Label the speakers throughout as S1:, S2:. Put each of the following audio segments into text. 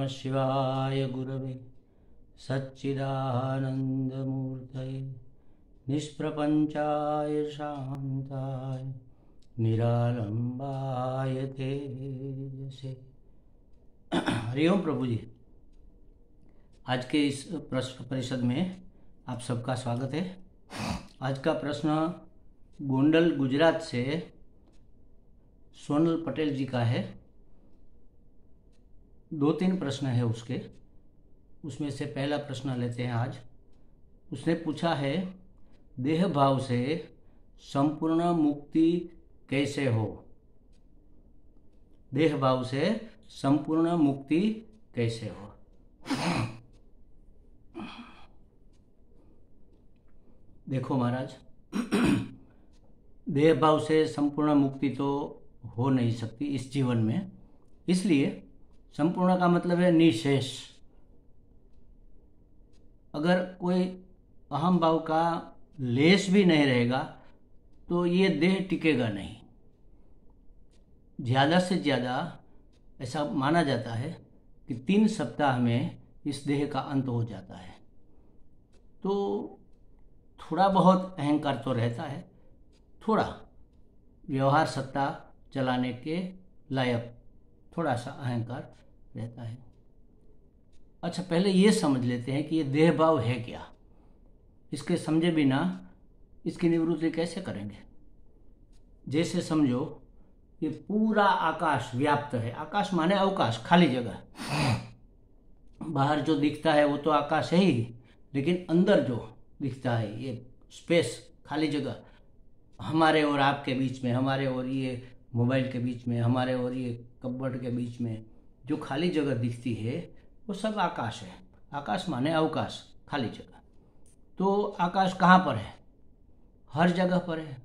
S1: नमः शिवाय गुरवे सच्चिदानन्दमूर्तये निष्प्रपञ्चाय शान्ताय निरालम्बाय तेजसे। हरिओम प्रभु जी। आज के इस प्रश्न परिषद में आप सबका स्वागत है। आज का प्रश्न गोंडल गुजरात से सोनल पटेल जी का है। 2-3 प्रश्न है उसमें से पहला प्रश्न लेते हैं आज। उसने पूछा है, देह भाव से संपूर्ण मुक्ति कैसे हो? देह भाव से संपूर्ण मुक्ति कैसे हो? देखो महाराज, देह भाव से संपूर्ण मुक्ति तो हो नहीं सकती इस जीवन में। इसलिए संपूर्ण का मतलब है निशेष। अगर कोई अहम भाव का लेश भी नहीं रहेगा तो ये देह टिकेगा नहीं। ज़्यादा से ज़्यादा ऐसा माना जाता है कि 3 सप्ताह में इस देह का अंत हो जाता है। तो थोड़ा बहुत अहंकार तो रहता है, थोड़ा व्यवहार सत्ता चलाने के लायक थोड़ा सा अहंकार रहता है। अच्छा, पहले ये समझ लेते हैं कि ये देह भाव है क्या। इसके समझे बिना इसकी निवृत्ति कैसे करेंगे? जैसे समझो ये पूरा आकाश व्याप्त है। आकाश माने अवकाश, खाली जगह। बाहर जो दिखता है वो तो आकाश है ही, लेकिन अंदर जो दिखता है ये स्पेस, खाली जगह, हमारे और आपके बीच में, हमारे और ये मोबाइल के बीच में, हमारे और ये कपबोर्ड के बीच में जो खाली जगह दिखती है वो सब आकाश है। आकाश माने अवकाश, खाली जगह। तो आकाश कहाँ पर है? हर जगह पर है।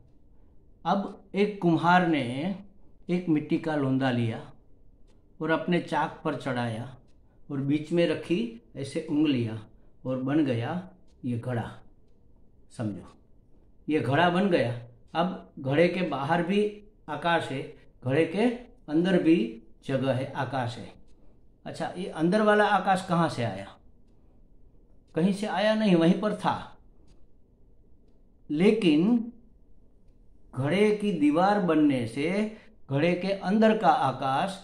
S1: अब एक कुम्हार ने एक मिट्टी का लोंदा लिया और अपने चाक पर चढ़ाया और बीच में रखी ऐसे उंगलियां और बन गया ये घड़ा। समझो, ये घड़ा बन गया। अब घड़े के बाहर भी आकाश है, घड़े के अंदर भी जगह है, आकाश है। अच्छा, ये अंदर वाला आकाश कहाँ से आया? कहीं से आया नहीं, वहीं पर था। लेकिन घड़े की दीवार बनने से घड़े के अंदर का आकाश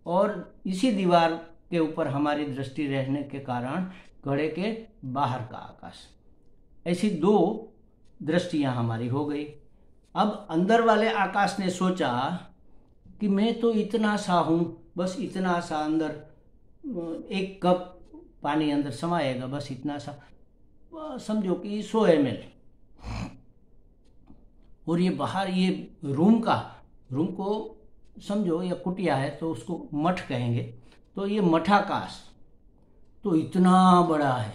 S1: और इसी दीवार के ऊपर हमारी दृष्टि रहने के कारण घड़े के बाहर का आकाश, ऐसी 2 दृष्टियां हमारी हो गई। अब अंदर वाले आकाश ने सोचा कि मैं तो इतना सा हूँ, बस इतना सा अंदर 1 कप पानी अंदर समाएगा, बस इतना सा, समझो कि 100 ml। और ये बाहर ये रूम को समझो, या कुटिया है तो उसको मठ कहेंगे। तो ये मठाकाश तो इतना बड़ा है,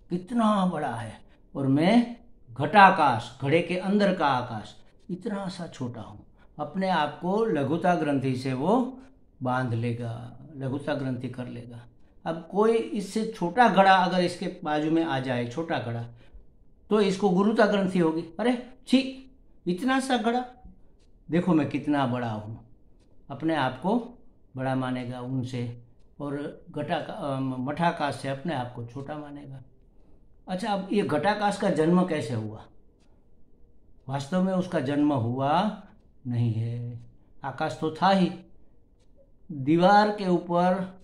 S1: कितना बड़ा है। और मैं घटाकाश, घड़े के अंदर का आकाश, इतना सा छोटा हूँ। अपने आप को लघुता ग्रंथि से वो बांध लेगा, लघुता ग्रंथि कर लेगा। अब कोई इससे छोटा घड़ा अगर इसके बाजू में आ जाए, छोटा घड़ा, तो इसको गुरुता ग्रंथि होगी। अरे छी, इतना सा घड़ा, देखो मैं कितना बड़ा हूँ। अपने आप को बड़ा मानेगा उनसे, और मठाकाश से अपने आप को छोटा मानेगा। अच्छा, अब ये घटाकाश का जन्म कैसे हुआ? वास्तव में उसका जन्म हुआ नहीं है। आकाश तो था ही। दीवार के ऊपर,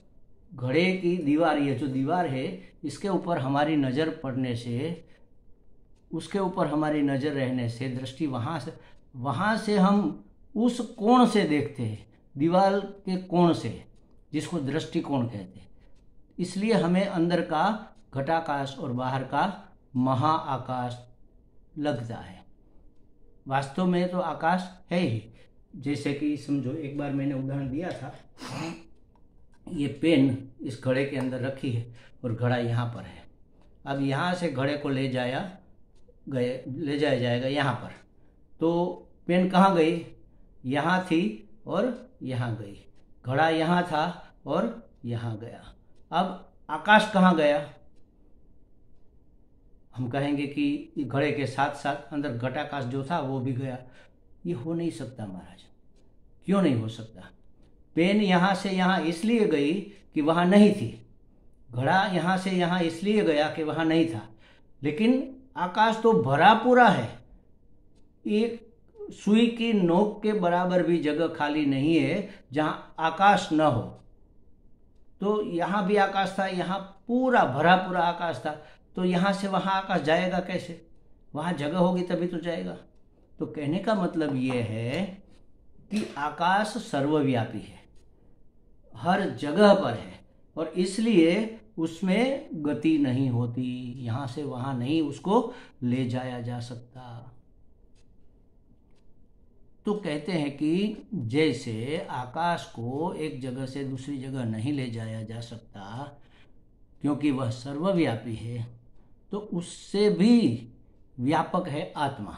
S1: घड़े की दीवार, ये जो दीवार है इसके ऊपर हमारी नज़र पड़ने से, उसके ऊपर हमारी नज़र रहने से, दृष्टि वहाँ से हम उस कोण से देखते हैं, दीवार के कोण से, जिसको दृष्टिकोण कहते हैं। इसलिए हमें अंदर का घटाकाश और बाहर का महाआकाश लगता है। वास्तव में तो आकाश है ही। जैसे कि समझो, एक बार मैंने उदाहरण दिया था, ये पेन इस घड़े के अंदर रखी है और घड़ा यहाँ पर है। अब यहाँ से घड़े को ले जाया जाएगा यहाँ पर, तो पेन कहाँ गई? यहाँ थी और यहाँ गई। घड़ा यहाँ था और यहाँ गया। अब आकाश कहाँ गया? हम कहेंगे कि घड़े के साथ साथ अंदर घटाकाश जो था वो भी गया। ये हो नहीं सकता महाराज। क्यों नहीं हो सकता? पेन यहाँ से यहाँ इसलिए गई कि वहाँ नहीं थी, घड़ा यहाँ से यहाँ इसलिए गया कि वहाँ नहीं था, लेकिन आकाश तो भरा पूरा है। एक सुई की नोक के बराबर भी जगह खाली नहीं है जहाँ आकाश न हो। तो यहाँ भी आकाश था, यहाँ पूरा भरा पूरा आकाश था, तो यहाँ से वहाँ आकाश जाएगा कैसे? वहाँ जगह होगी तभी तो जाएगा। तो कहने का मतलब ये है कि आकाश सर्वव्यापी है, हर जगह पर है, और इसलिए उसमें गति नहीं होती, यहाँ से वहाँ नहीं उसको ले जाया जा सकता। तो कहते हैं कि जैसे आकाश को एक जगह से दूसरी जगह नहीं ले जाया जा सकता क्योंकि वह सर्वव्यापी है, तो उससे भी व्यापक है आत्मा,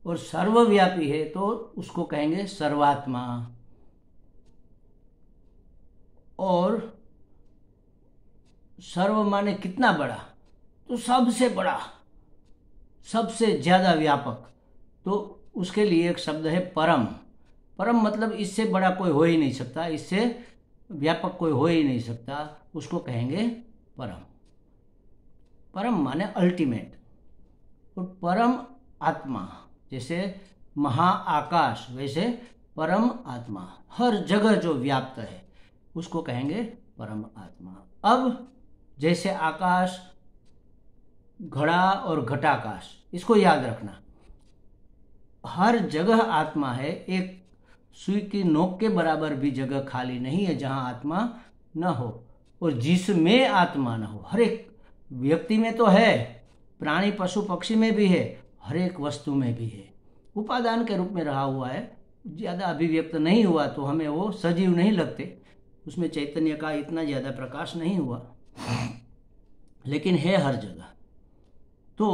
S1: और सर्वव्यापी है तो उसको कहेंगे सर्वात्मा। और सर्व माने कितना बड़ा? तो सबसे बड़ा, सबसे ज्यादा व्यापक। तो उसके लिए एक शब्द है परम। परम मतलब इससे बड़ा कोई हो ही नहीं सकता, इससे व्यापक कोई हो ही नहीं सकता, उसको कहेंगे परम। परम माने अल्टीमेट। और परम आत्मा, जैसे महाआकाश वैसे परम आत्मा, हर जगह जो व्याप्त है उसको कहेंगे परम आत्मा। अब जैसे आकाश, घड़ा और घटाकाश, इसको याद रखना, हर जगह आत्मा है, एक सुई की नोक के बराबर भी जगह खाली नहीं है जहां आत्मा न हो, और जिसमें आत्मा न हो। हर एक व्यक्ति में तो है, प्राणी पशु पक्षी में भी है, हर एक वस्तु में भी है। उपादान के रूप में रहा हुआ है, ज़्यादा अभिव्यक्त नहीं हुआ तो हमें वो सजीव नहीं लगते, उसमें चैतन्य का इतना ज़्यादा प्रकाश नहीं हुआ, लेकिन है हर जगह। तो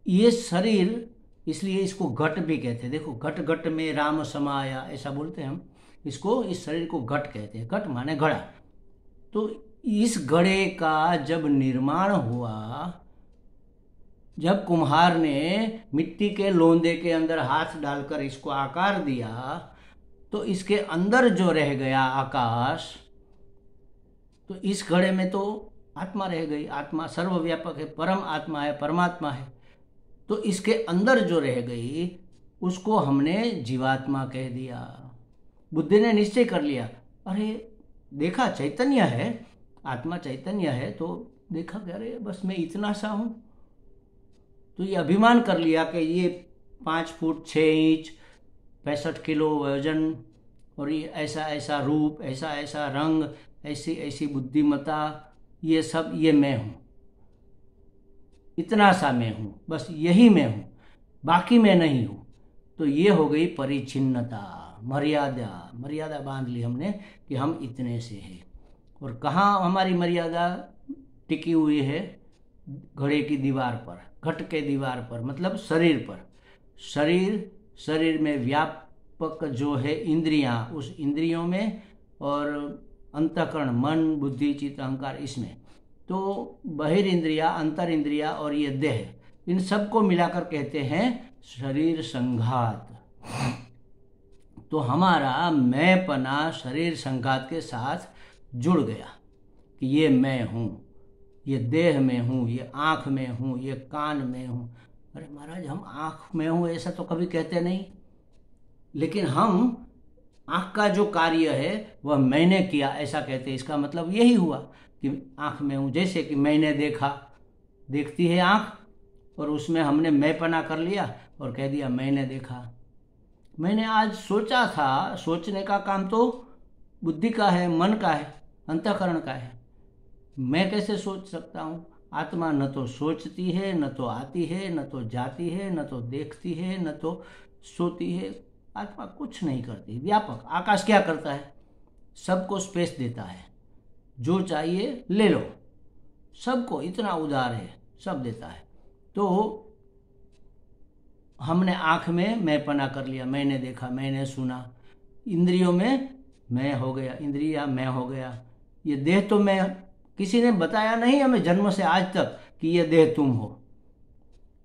S1: ये शरीर, इसलिए इसको घट भी कहते हैं। देखो, घट घट में राम समाया, ऐसा बोलते हैं हम इसको, इस शरीर को घट कहते हैं। घट माने घड़ा। तो इस घड़े का जब निर्माण हुआ, जब कुम्हार ने मिट्टी के लोंदे के अंदर हाथ डालकर इसको आकार दिया, तो इसके अंदर जो रह गया आकाश, तो इस घड़े में तो आत्मा रह गई। आत्मा सर्वव्यापक है, परम आत्मा है, परमात्मा है। तो इसके अंदर जो रह गई उसको हमने जीवात्मा कह दिया। बुद्धि ने निश्चय कर लिया, अरे देखा चैतन्य है, आत्मा चैतन्य है, तो देखा कि अरे बस मैं इतना सा हूं। तो ये अभिमान कर लिया कि ये 5 फुट 6 इंच 65 किलो वजन, और ये ऐसा ऐसा रूप, ऐसा ऐसा रंग, ऐसी ऐसी बुद्धिमत्ता, ये सब ये मैं हूं, इतना सा मैं हूं, बस यही मैं हूं, बाकी मैं नहीं हूं। तो ये हो गई परिचिन्नता, मर्यादा। मर्यादा बांध ली हमने कि हम इतने से हैं। और कहाँ हमारी मर्यादा टिकी हुई है? घड़े की दीवार पर, घट के दीवार पर, मतलब शरीर पर। शरीर में व्यापक जो है इंद्रियां, उस इंद्रियों में, और अंतःकरण मन बुद्धि चित्त अहंकार, इसमें। तो बहिर इंद्रिया, अंतर इंद्रिया और ये देह, इन सबको मिलाकर कहते हैं शरीर संघात। तो हमारा मैंपना शरीर संघात के साथ जुड़ गया कि ये मैं हूँ, ये देह में हूँ, ये आँख में हूँ, ये कान में हूँ। अरे महाराज, हम आँख में हूँ ऐसा तो कभी कहते नहीं, लेकिन हम आँख का जो कार्य है वह मैंने किया ऐसा कहते हैं। इसका मतलब यही हुआ कि आँख में हूँ। जैसे कि मैंने देखा, देखती है आँख, और उसमें हमने मैंपना कर लिया और कह दिया मैंने देखा। मैंने आज सोचा था, सोचने का काम तो बुद्धि का है, मन का है, अंतःकरण का है। मैं कैसे सोच सकता हूँ? आत्मा न तो सोचती है, न तो आती है, न तो जाती है, न तो देखती है, न तो सोती है। आत्मा कुछ नहीं करती, व्यापक। आकाश क्या करता है? सबको स्पेस देता है, जो चाहिए ले लो, सबको, इतना उदार है, सब देता है। तो हमने आँख में मैंपना कर लिया, मैंने देखा, मैंने सुना। इंद्रियों में मैं हो गया, इंद्रिया मैं हो गया। ये देह तो मैं, किसी ने बताया नहीं हमें जन्म से आज तक कि ये देह तुम हो।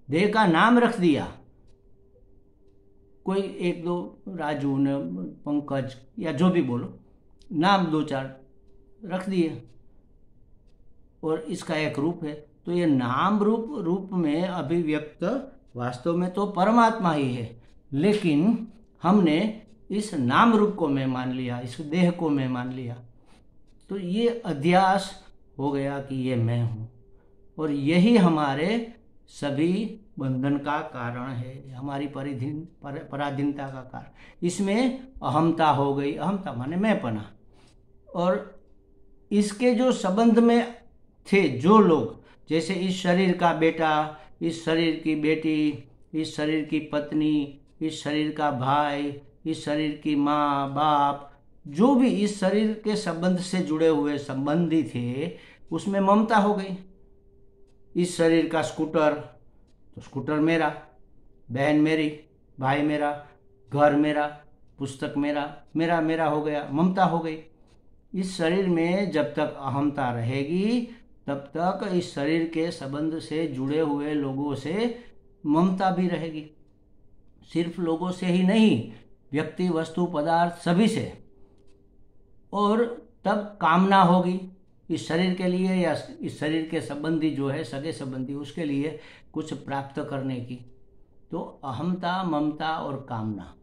S1: देह का नाम रख दिया, कोई एक-दो, राजू ने, पंकज, या जो भी बोलो, नाम 2-4 रख दिए और इसका एक रूप है। तो ये नाम रूप में अभिव्यक्त वास्तव में तो परमात्मा ही है, लेकिन हमने इस नाम रूप को मैं मान लिया, इस देह को मैं मान लिया। तो ये अध्यास हो गया कि ये मैं हूँ, और यही हमारे सभी बंधन का कारण है, हमारी पराधीनता का कारण। इसमें अहमता हो गई, अहमता माने मैंपना। और इसके जो संबंध में थे जो लोग, जैसे इस शरीर का बेटा, इस शरीर की बेटी, इस शरीर की पत्नी, इस शरीर का भाई, इस शरीर की माँ बाप, जो भी इस शरीर के संबंध से जुड़े हुए संबंधी थे, उसमें ममता हो गई। इस शरीर का स्कूटर, तो स्कूटर मेरा, बहन मेरी, भाई मेरा, घर मेरा, पुस्तक मेरा, मेरा मेरा हो गया, ममता हो गई। इस शरीर में जब तक अहमता रहेगी तब तक इस शरीर के संबंध से जुड़े हुए लोगों से ममता भी रहेगी। सिर्फ लोगों से ही नहीं, व्यक्ति, वस्तु, पदार्थ सभी से। और तब कामना होगी इस शरीर के लिए या इस शरीर के संबंधी जो है, सगे संबंधी, उसके लिए कुछ प्राप्त करने की। तो अहमता, ममता और कामना,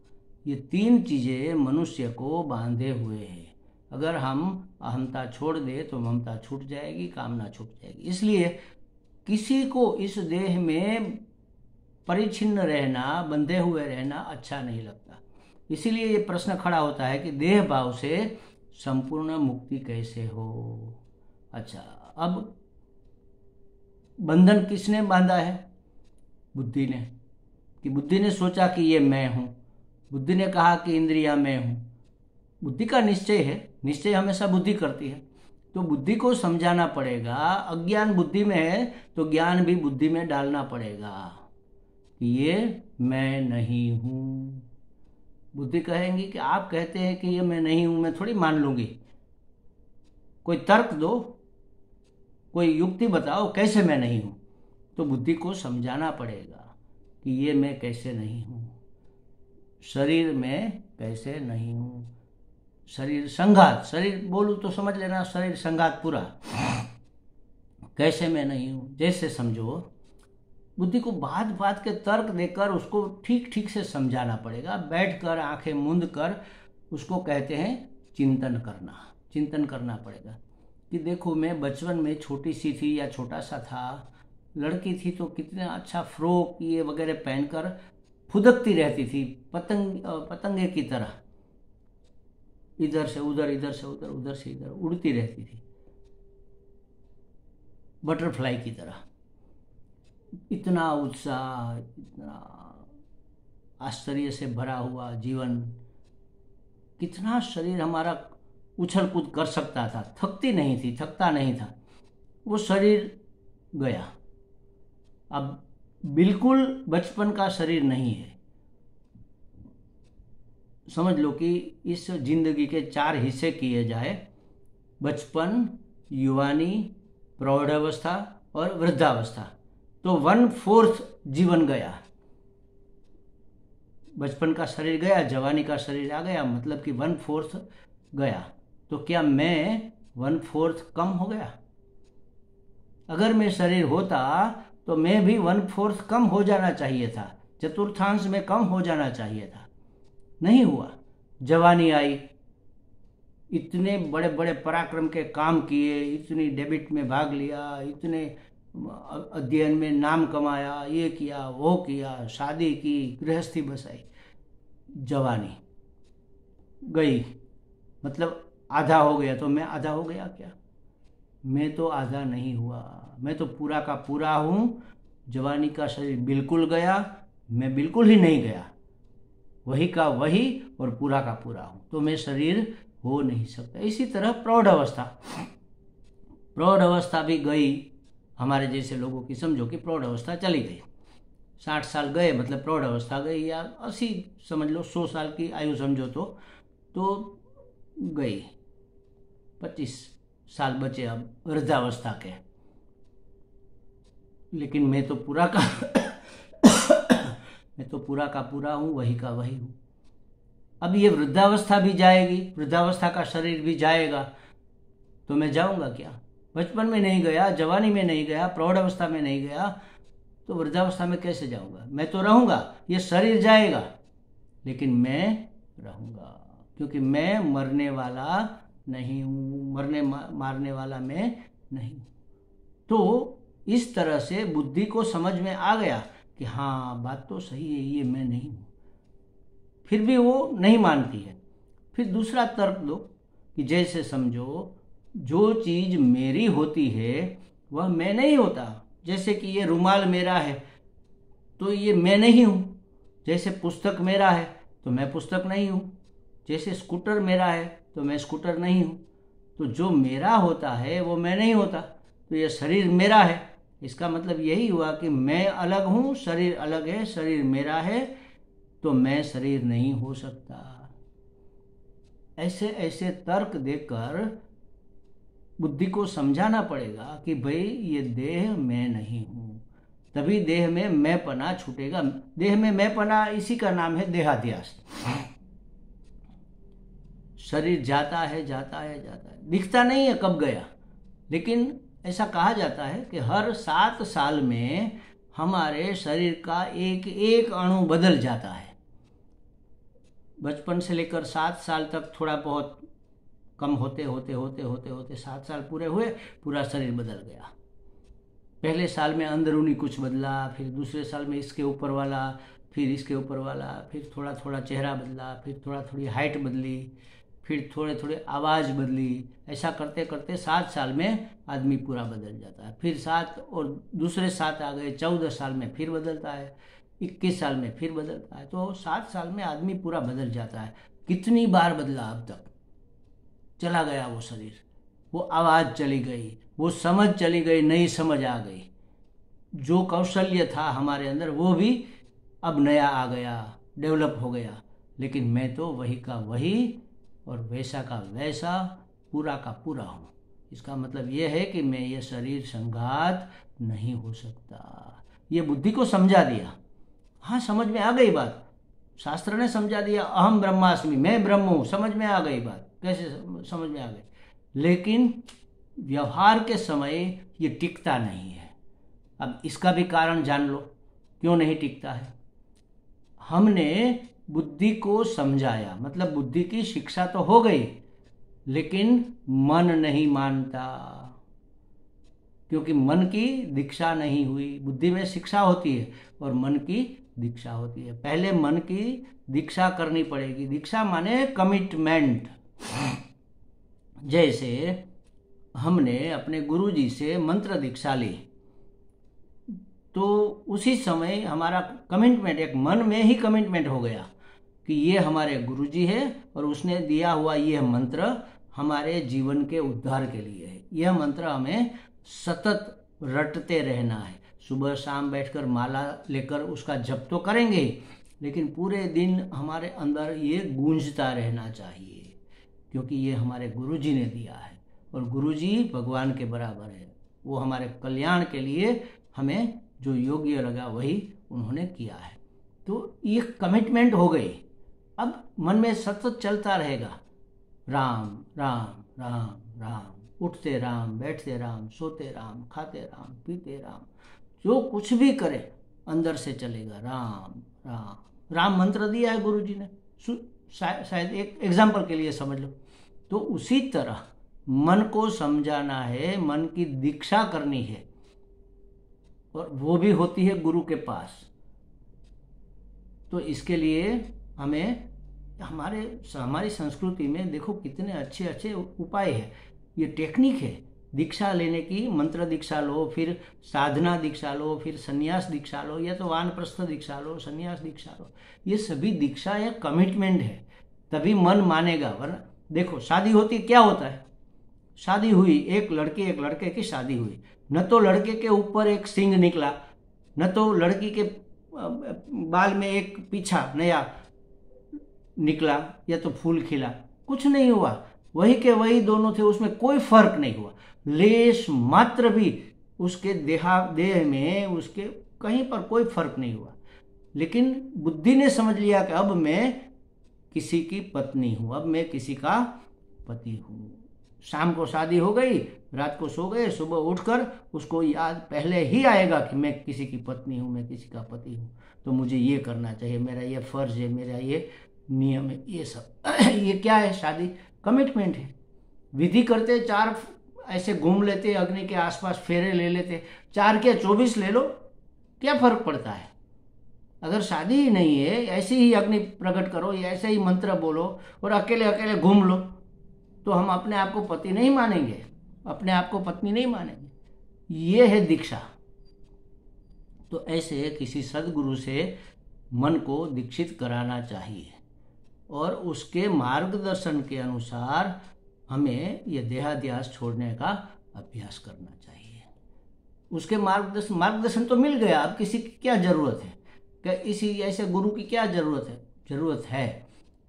S1: ये तीन चीजें मनुष्य को बांधे हुए हैं। अगर हम अहमता छोड़ दे तो ममता छूट जाएगी, कामना छूट जाएगी। इसलिए किसी को इस देह में परिच्छिन्न रहना, बंधे हुए रहना अच्छा नहीं लगता। इसीलिए ये प्रश्न खड़ा होता है कि देह भाव से संपूर्ण मुक्ति कैसे हो। अच्छा, अब बंधन किसने बांधा है? बुद्धि ने। कि बुद्धि ने सोचा कि ये मैं हूं, बुद्धि ने कहा कि इंद्रियां मैं हूं। बुद्धि का निश्चय है, निश्चय हमेशा बुद्धि करती है। तो बुद्धि को समझाना पड़ेगा। अज्ञान बुद्धि में है तो ज्ञान भी बुद्धि में डालना पड़ेगा कि ये मैं नहीं हूं। बुद्धि कहेंगी कि आप कहते हैं कि ये मैं नहीं हूं, मैं थोड़ी मान लूंगी। कोई तर्क दो, कोई युक्ति बताओ कैसे मैं नहीं हूं। तो बुद्धि को समझाना पड़ेगा कि ये मैं कैसे नहीं हूं, शरीर में कैसे नहीं हूं। शरीर संघात, शरीर बोलूं तो समझ लेना, शरीर संघात पूरा, कैसे मैं नहीं हूं। जैसे समझो, बुद्धि को बात बात के तर्क देकर उसको ठीक ठीक से समझाना पड़ेगा। बैठकर आंखें मूंद कर उसको कहते हैं चिंतन करना। चिंतन करना पड़ेगा कि देखो, मैं बचपन में छोटी सी थी या छोटा सा था, लड़की थी तो कितना अच्छा फ्रॉक ये वगैरह पहनकर फुदकती रहती थी, पतंगे की तरह, इधर से उधर, इधर से उधर, उधर से इधर उड़ती रहती थी, बटरफ्लाई की तरह। इतना उत्साह, इतना आश्चर्य से भरा हुआ जीवन, कितना शरीर हमारा उछल कूद कर सकता था, थकती नहीं थी, थकता नहीं था। वो शरीर गया, अब बिल्कुल बचपन का शरीर नहीं है। समझ लो कि इस जिंदगी के 4 हिस्से किए जाए, बचपन, युवानी, प्रौढ़ावस्था और वृद्धावस्था, तो 1/4 जीवन गया। बचपन का शरीर गया, जवानी का शरीर आ गया, मतलब कि 1/4 गया। तो क्या मैं 1/4 कम हो गया? अगर मैं शरीर होता तो मैं भी 1/4 कम हो जाना चाहिए था, चतुर्थांश में कम हो जाना चाहिए था। नहीं हुआ। जवानी आई, इतने बड़े बड़े पराक्रम के काम किए, इतनी डेबिट में भाग लिया, इतने अध्ययन में नाम कमाया, ये किया वो किया, शादी की, गृहस्थी बसाई। जवानी गई, मतलब आधा हो गया। तो मैं आधा हो गया क्या? मैं तो आधा नहीं हुआ, मैं तो पूरा का पूरा हूं। जवानी का शरीर बिल्कुल गया, मैं बिल्कुल ही नहीं गया, वही का वही और पूरा का पूरा हूं। तो मैं शरीर हो नहीं सकता। इसी तरह प्रौढ़ अवस्था, प्रौढ़ अवस्था भी गई। हमारे जैसे लोगों की समझो कि प्रौढ़ अवस्था चली गई, 60 साल गए मतलब प्रौढ़ अवस्था गई, या 80 समझ लो, 100 साल की आयु समझो तो गई। 25 साल बचे अब वृद्धावस्था के। लेकिन मैं तो पूरा का मैं तो पूरा का पूरा हूं, वही का वही हूं। अब ये वृद्धावस्था भी जाएगी, वृद्धावस्था का शरीर भी जाएगा। तो मैं जाऊंगा क्या? बचपन में नहीं गया, जवानी में नहीं गया, प्रौढ़ अवस्था में नहीं गया, तो वृद्धावस्था में कैसे जाऊंगा? मैं तो रहूंगा, ये शरीर जाएगा लेकिन मैं रहूंगा, क्योंकि मैं मरने वाला नहीं हूं, मारने वाला मैं नहीं हूं। तो इस तरह से बुद्धि को समझ में आ गया कि हाँ बात तो सही है, ये मैं नहीं हूं। फिर भी वो नहीं मानती है। फिर दूसरा तर्क दो कि जैसे समझो जो चीज मेरी होती है वह मैं नहीं होता। जैसे कि ये रुमाल मेरा है तो ये मैं नहीं हूं। जैसे पुस्तक मेरा है तो मैं पुस्तक नहीं हूं। जैसे स्कूटर मेरा है तो मैं स्कूटर नहीं हूं। तो जो मेरा होता है वो मैं नहीं होता। तो ये शरीर मेरा है, इसका मतलब यही हुआ कि मैं अलग हूं, शरीर अलग है, शरीर मेरा है, तो मैं शरीर नहीं हो सकता। ऐसे ऐसे तर्क देकर बुद्धि को समझाना पड़ेगा कि भाई ये देह मैं नहीं हूं, तभी देह में मैं पना छूटेगा। देह में मैं पना, इसी का नाम है देहाध्यास। शरीर जाता है जाता है जाता है, दिखता नहीं है कब गया, लेकिन ऐसा कहा जाता है कि हर 7 साल में हमारे शरीर का एक एक अणु बदल जाता है। बचपन से लेकर 7 साल तक थोड़ा बहुत कम होते होते होते होते होते 7 साल पूरे हुए, पूरा शरीर बदल गया। पहले साल में अंदरूनी कुछ बदला, फिर दूसरे साल में इसके ऊपर वाला, फिर इसके ऊपर वाला, फिर थोड़ा थोड़ा चेहरा बदला, फिर थोड़ा थोड़ी हाइट बदली, फिर थोड़े थोड़े आवाज़ बदली। ऐसा करते करते 7 साल में आदमी पूरा बदल जाता है। फिर 7 और दूसरे 7 आ गए, 14 साल में फिर बदलता है, 21 साल में फिर बदलता है। तो 7 साल में आदमी पूरा बदल जाता है। कितनी बार बदला अब तक? चला गया वो शरीर, वो आवाज़ चली गई, वो समझ चली गई, नई समझ आ गई, जो कौशल्य था हमारे अंदर वो भी अब नया आ गया, डेवलप हो गया। लेकिन मैं तो वही का वही और वैसा का वैसा, पूरा का पूरा हूँ। इसका मतलब ये है कि मैं ये शरीर संघात नहीं हो सकता। ये बुद्धि को समझा दिया। हाँ, समझ में आ गई बात, शास्त्र ने समझा दिया, अहम ब्रह्मास्मि, मैं ब्रह्म हूँ, समझ में आ गई बात। कैसे समझ में आ गई? लेकिन व्यवहार के समय ये टिकता नहीं है। अब इसका भी कारण जान लो, क्यों नहीं टिकता है। हमने बुद्धि को समझाया, मतलब बुद्धि की शिक्षा तो हो गई, लेकिन मन नहीं मानता, क्योंकि मन की दीक्षा नहीं हुई। बुद्धि में शिक्षा होती है और मन की दीक्षा होती है। पहले मन की दीक्षा करनी पड़ेगी। दीक्षा माने कमिटमेंट। जैसे हमने अपने गुरुजी से मंत्र दीक्षा ली, तो उसी समय हमारा कमिटमेंट, एक मन में ही कमिटमेंट हो गया कि ये हमारे गुरुजी है और उसने दिया हुआ ये मंत्र हमारे जीवन के उद्धार के लिए है। यह मंत्र हमें सतत रटते रहना है। सुबह शाम बैठकर माला लेकर उसका जप तो करेंगे, लेकिन पूरे दिन हमारे अंदर ये गूंजता रहना चाहिए, क्योंकि ये हमारे गुरुजी ने दिया है और गुरुजी भगवान के बराबर है। वो हमारे कल्याण के लिए हमें जो योग्य लगा वही उन्होंने किया है। तो ये कमिटमेंट हो गई। अब मन में सतत चलता रहेगा, राम राम राम राम, उठते राम, बैठते राम, सोते राम, खाते राम, पीते राम, जो कुछ भी करे अंदर से चलेगा राम राम। राम मंत्र दिया है गुरु जी ने, शायद एक एग्जाम्पल के लिए समझ लो। तो उसी तरह मन को समझाना है, मन की दीक्षा करनी है, और वो भी होती है गुरु के पास। तो इसके लिए हमें हमारी संस्कृति में देखो कितने अच्छे अच्छे उपाय है। ये टेक्निक है दीक्षा लेने की। मंत्र दीक्षा लो, फिर साधना दीक्षा लो, फिर संन्यास दीक्षा लो, या तो वानप्रस्थ दीक्षा लो, संन्यास दीक्षा लो। ये सभी दीक्षा या कमिटमेंट है, तभी मन मानेगा। वरना देखो शादी होती, क्या होता है, शादी हुई, एक लड़के की शादी हुई, न तो लड़के के ऊपर एक सींग निकला, न तो लड़की के बाल में एक पीछा नया निकला, या तो फूल खिला, कुछ नहीं हुआ। वही के वही दोनों थे, उसमें कोई फर्क नहीं हुआ। लेश मात्र भी उसके देह में, उसके कहीं पर कोई फर्क नहीं हुआ। लेकिन बुद्धि ने समझ लिया कि अब मैं किसी की पत्नी हूं, अब मैं किसी का पति हूं। शाम को शादी हो गई, रात को सो गए, सुबह उठकर उसको याद पहले ही आएगा कि मैं किसी की पत्नी हूँ, मैं किसी का पति हूँ, तो मुझे ये करना चाहिए, मेरा ये फर्ज है, मेरा ये नियम है, ये सब ये क्या है? शादी कमिटमेंट है। विधि करते 4 ऐसे घूम लेते, अग्नि के आसपास फेरे ले लेते, 4 के 24 ले लो, क्या फर्क पड़ता है? अगर शादी ही नहीं है, ऐसे ही अग्नि प्रकट करो या ऐसे ही मंत्र बोलो और अकेले अकेले घूम लो, तो हम अपने आप को पति नहीं मानेंगे, अपने आप को पत्नी नहीं मानेंगे। ये है दीक्षा। तो ऐसे किसी सदगुरु से मन को दीक्षित कराना चाहिए और उसके मार्गदर्शन के अनुसार हमें यह देहाध्यास छोड़ने का अभ्यास करना चाहिए। उसके मार्गदर्शन तो मिल गया, अब किसी की क्या जरूरत है? क्या इसी ऐसे गुरु की क्या जरूरत है? जरूरत है,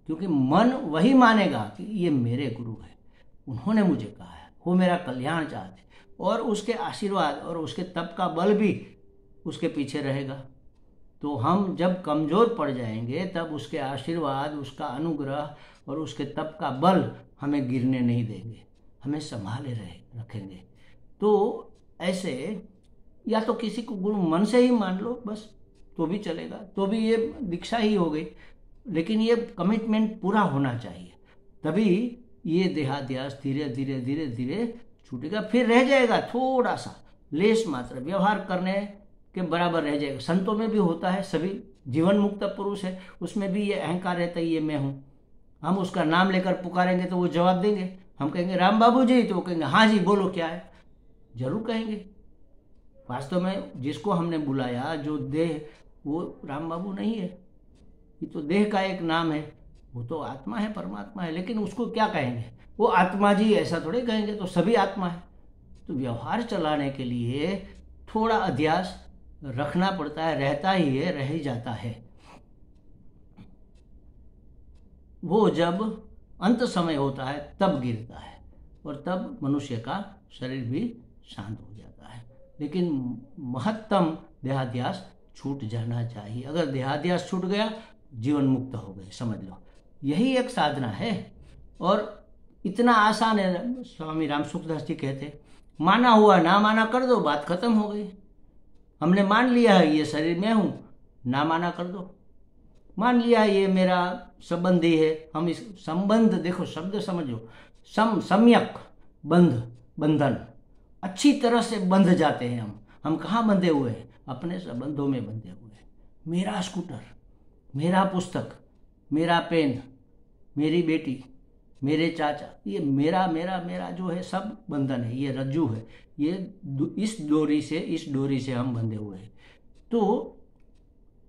S1: क्योंकि मन वही मानेगा कि ये मेरे गुरु है, उन्होंने मुझे कहा है, वो मेरा कल्याण चाहते, और उसके आशीर्वाद और उसके तप का बल भी उसके पीछे रहेगा। तो हम जब कमजोर पड़ जाएंगे तब उसके आशीर्वाद, उसका अनुग्रह और उसके तप का बल हमें गिरने नहीं देंगे, हमें संभाले रखेंगे। तो ऐसे या तो किसी को गुरु मन से ही मान लो बस, तो भी चलेगा, तो भी ये दीक्षा ही हो गई, लेकिन ये कमिटमेंट पूरा होना चाहिए, तभी ये देहाध्यास धीरे धीरे धीरे धीरे छूटेगा। फिर रह जाएगा थोड़ा सा, लेस मात्र व्यवहार करने के बराबर रह जाएगा। संतों में भी होता है, सभी जीवन मुक्त पुरुष है, उसमें भी ये अहंकार रहता है, ये मैं हूँ। हम उसका नाम लेकर पुकारेंगे तो वो जवाब देंगे, हम कहेंगे राम बाबू जी, तो वो कहेंगे हाँ जी बोलो क्या है, जरूर कहेंगे। वास्तव में जिसको हमने बुलाया, जो देह, वो राम बाबू नहीं है, ये तो देह का एक नाम है, वो तो आत्मा है, परमात्मा है, लेकिन उसको क्या कहेंगे? वो आत्मा जी ऐसा थोड़े कहेंगे, तो सभी आत्मा है। तो व्यवहार चलाने के लिए थोड़ा अध्यास रखना पड़ता है, रहता ही है, रह ही जाता है। वो जब अंत समय होता है तब गिरता है, और तब मनुष्य का शरीर भी शांत हो जाता है। लेकिन महत्तम देहाध्यास छूट जाना चाहिए। अगर देहाध्यास छूट गया, जीवन मुक्त हो गए, समझ लो। यही एक साधना है और इतना आसान है। स्वामी राम सुखदास जी कहते, माना हुआ ना माना कर दो, बात खत्म हो गई। हमने मान लिया है ये शरीर में हूं, ना माना कर दो। मान लिया ये मेरा संबंधी है, हम इस संबंध, देखो शब्द समझो, सम्यक बंधन, अच्छी तरह से बंध जाते हैं हम कहाँ बंधे हुए हैं? अपने संबंधों में बंधे हुए हैं। मेरा स्कूटर, मेरा पुस्तक, मेरा पेन, मेरी बेटी, मेरे चाचा, ये मेरा मेरा मेरा जो है सब बंधन है, ये रज्जू है, ये इस डोरी से हम बंधे हुए हैं। तो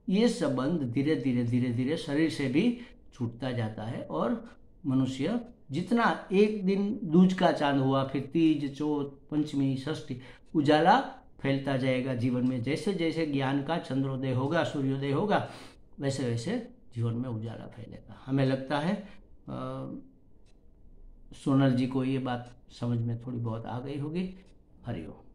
S1: ये संबंध धीरे धीरे धीरे धीरे शरीर से भी छूटता जाता है और मनुष्य जितना एक दिन दूज का चांद हुआ, फिर तीज, चौथ, पंचमी, षष्ठी, उजाला फैलता जाएगा जीवन में। जैसे जैसे ज्ञान का चंद्रोदय होगा, सूर्योदय होगा, वैसे वैसे जीवन में उजाला फैलेगा। हमें लगता है सोनल जी को ये बात समझ में थोड़ी बहुत आ गई होगी। हरिओम।